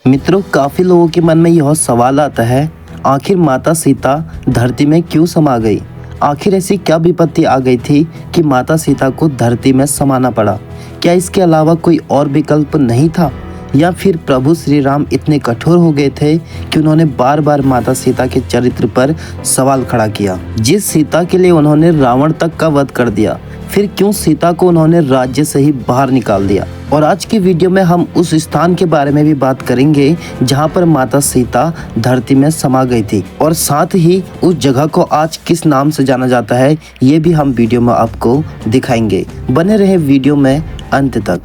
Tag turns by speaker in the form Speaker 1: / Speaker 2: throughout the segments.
Speaker 1: मित्रों, काफी लोगों के मन में यह सवाल आता है, आखिर माता सीता धरती में क्यों समा गई? आखिर ऐसी क्या विपत्ति आ गई थी कि माता सीता को धरती में समाना पड़ा? क्या इसके अलावा कोई और विकल्प नहीं था, या फिर प्रभु श्री राम इतने कठोर हो गए थे कि उन्होंने बार बार माता सीता के चरित्र पर सवाल खड़ा किया? जिस सीता के लिए उन्होंने रावण तक का वध कर दिया, फिर क्यों सीता को उन्होंने राज्य से ही बाहर निकाल दिया? और आज की वीडियो में हम उस स्थान के बारे में भी बात करेंगे जहां पर माता सीता धरती में समा गई थी, और साथ ही उस जगह को आज किस नाम से जाना जाता है, ये भी हम वीडियो में आपको दिखाएंगे। बने रहे वीडियो में अंत तक।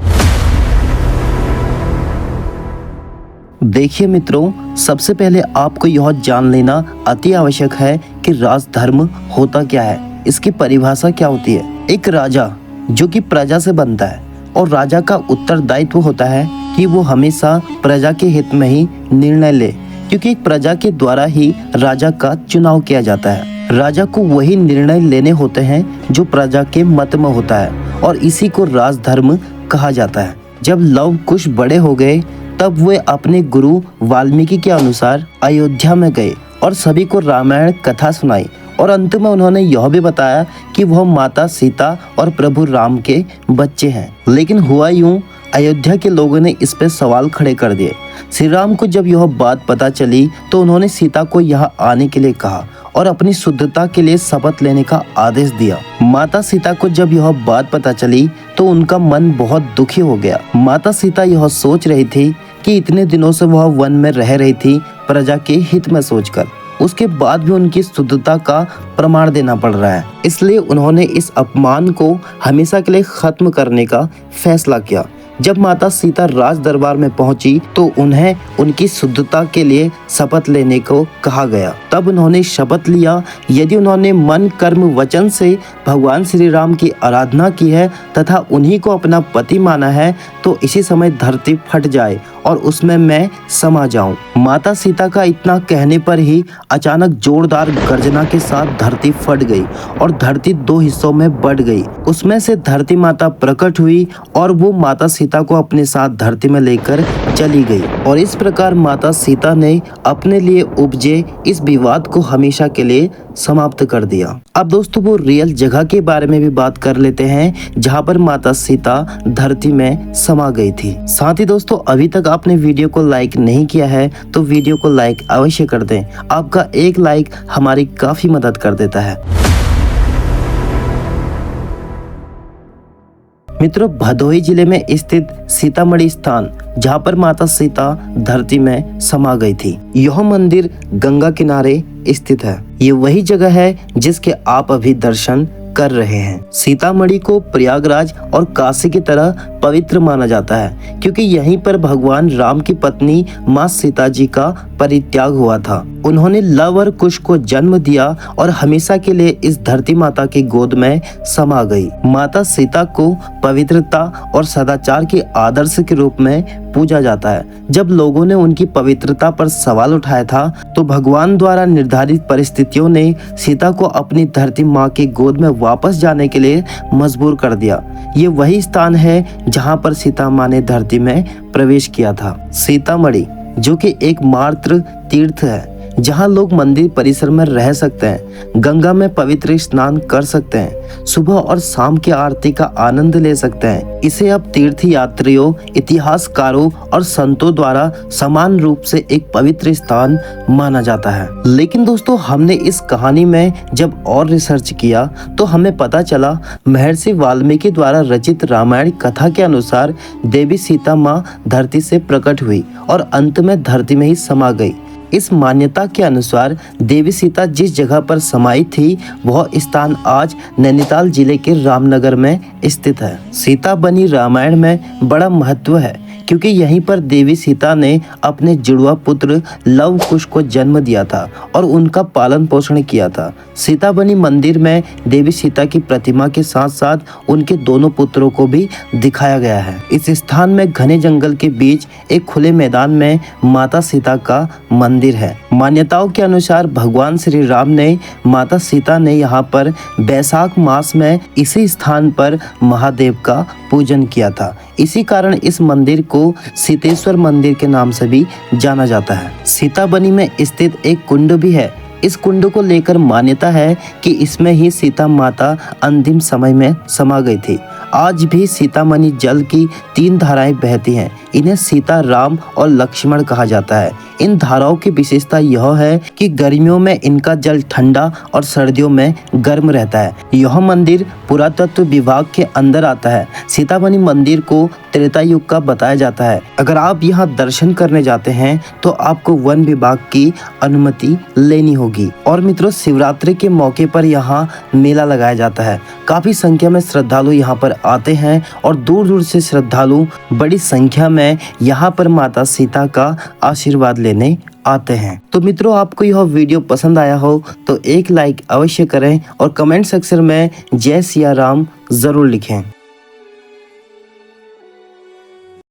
Speaker 1: देखिए मित्रों, सबसे पहले आपको यह जान लेना अति आवश्यक है कि राजधर्म होता क्या है, इसकी परिभाषा क्या होती है। एक राजा जो कि प्रजा से बनता है, और राजा का उत्तरदायित्व होता है कि वो हमेशा प्रजा के हित में ही निर्णय ले, क्योंकि एक प्रजा के द्वारा ही राजा का चुनाव किया जाता है। राजा को वही निर्णय लेने होते हैं जो प्रजा के मत में होता है, और इसी को राजधर्म कहा जाता है। जब लव कुश बड़े हो गए, तब वे अपने गुरु वाल्मीकि के अनुसार अयोध्या में गए और सभी को रामायण कथा सुनाई, और अंत में उन्होंने यह भी बताया कि वह माता सीता और प्रभु राम के बच्चे हैं। लेकिन हुआ यूं, अयोध्या के लोगों ने इस पे सवाल खड़े कर दिए। श्री राम को जब यह बात पता चली तो उन्होंने सीता को यहाँ आने के लिए कहा और अपनी शुद्धता के लिए शपथ लेने का आदेश दिया। माता सीता को जब यह बात पता चली तो उनका मन बहुत दुखी हो गया। माता सीता यह सोच रही थी कि इतने दिनों से वह वन में रह रही थी प्रजा के हित में सोचकर, उसके बाद भी उनकी शुद्धता का प्रमाण देना पड़ रहा है। इसलिए उन्होंने इस अपमान को हमेशा के लिए खत्म करने का फैसला किया। जब माता सीता राज दरबार में पहुंची तो उन्हें उनकी शुद्धता के लिए शपथ लेने को कहा गया। तब उन्होंने शपथ लिया, यदि उन्होंने मन कर्म वचन से भगवान श्री राम की आराधना की है तथा उन्हीं को अपना पति माना है, तो इसी समय धरती फट जाए और उसमें मैं समा जाऊं। माता सीता का इतना कहने पर ही अचानक जोरदार गर्जना के साथ धरती फट गई और धरती दो हिस्सों में बट गई। उसमें से धरती माता प्रकट हुई और वो माता सीता को अपने साथ धरती में लेकर चली गई, और इस प्रकार माता सीता ने अपने लिए उपजे इस विवाद को हमेशा के लिए समाप्त कर दिया। अब दोस्तों, वो रियल जगह के बारे में भी बात कर लेते हैं जहां पर माता सीता धरती में समा गई थी। साथ ही दोस्तों, अभी तक आपने वीडियो को लाइक नहीं किया है तो वीडियो को लाइक अवश्य कर दें। आपका एक लाइक हमारी काफी मदद कर देता है। मित्रों, भदोही जिले में स्थित सीतामढ़ी स्थान जहां पर माता सीता धरती में समा गई थी, यह मंदिर गंगा किनारे स्थित है। ये वही जगह है जिसके आप अभी दर्शन कर रहे हैं। सीतामढ़ी को प्रयागराज और काशी की तरह पवित्र माना जाता है, क्योंकि यहीं पर भगवान राम की पत्नी मां सीता जी का परित्याग हुआ था। उन्होंने लव और कुश को जन्म दिया और हमेशा के लिए इस धरती माता की गोद में समा गई। माता सीता को पवित्रता और सदाचार के आदर्श के रूप में पूजा जाता है। जब लोगों ने उनकी पवित्रता पर सवाल उठाया था तो भगवान द्वारा निर्धारित परिस्थितियों ने सीता को अपनी धरती माँ की गोद में वापस जाने के लिए मजबूर कर दिया। ये वही स्थान है जहाँ पर सीता माँ ने धरती में प्रवेश किया था। सीतामढ़ी जो कि एक मात्र तीर्थ है, जहाँ लोग मंदिर परिसर में रह सकते हैं, गंगा में पवित्र स्नान कर सकते हैं, सुबह और शाम की आरती का आनंद ले सकते हैं। इसे अब तीर्थ यात्रियों, इतिहासकारों और संतों द्वारा समान रूप से एक पवित्र स्थान माना जाता है। लेकिन दोस्तों, हमने इस कहानी में जब और रिसर्च किया तो हमें पता चला महर्षि वाल्मीकि द्वारा रचित रामायण कथा के अनुसार देवी सीता माँ धरती से प्रकट हुई और अंत में धरती में ही समा गई। इस मान्यता के अनुसार देवी सीता जिस जगह पर समाई थी वह स्थान आज नैनीताल जिले के रामनगर में स्थित है। सीता बनी रामायण में बड़ा महत्व है, क्योंकि यहीं पर देवी सीता ने अपने जुड़वा पुत्र लव कुश को जन्म दिया था और उनका पालन पोषण किया था। सीता बनी मंदिर में देवी सीता की प्रतिमा के साथ साथ उनके दोनों पुत्रों को भी दिखाया गया है। इस स्थान में घने जंगल के बीच एक खुले मैदान में माता सीता का मंदिर है। मान्यताओं के अनुसार भगवान श्री राम ने, माता सीता ने यहाँ पर बैसाख मास में इसी स्थान पर महादेव का पूजन किया था। इसी कारण इस मंदिर को सीतेश्वर मंदिर के नाम से भी जाना जाता है। सीताबनी में स्थित एक कुंड भी है। इस कुंड को लेकर मान्यता है कि इसमें ही सीता माता अंतिम समय में समा गई थी। आज भी सीतामणि जल की 3 धाराएं बहती हैं। इन्हें सीता, राम और लक्ष्मण कहा जाता है। इन धाराओं की विशेषता यह है कि गर्मियों में इनका जल ठंडा और सर्दियों में गर्म रहता है। यह मंदिर पुरातत्व विभाग के अंदर आता है। सीतामणि मंदिर को त्रेता युग का बताया जाता है। अगर आप यहाँ दर्शन करने जाते हैं तो आपको वन विभाग की अनुमति लेनी होगी। और मित्रों, शिवरात्रि के मौके पर यहाँ मेला लगाया जाता है। काफी संख्या में श्रद्धालु यहाँ पर आते हैं और दूर दूर से श्रद्धालु बड़ी संख्या में यहाँ पर माता सीता का आशीर्वाद लेने आते हैं। तो मित्रों, आपको यह वीडियो पसंद आया हो तो एक लाइक अवश्य करें और कमेंट सेक्शन में जय सिया राम जरूर लिखें।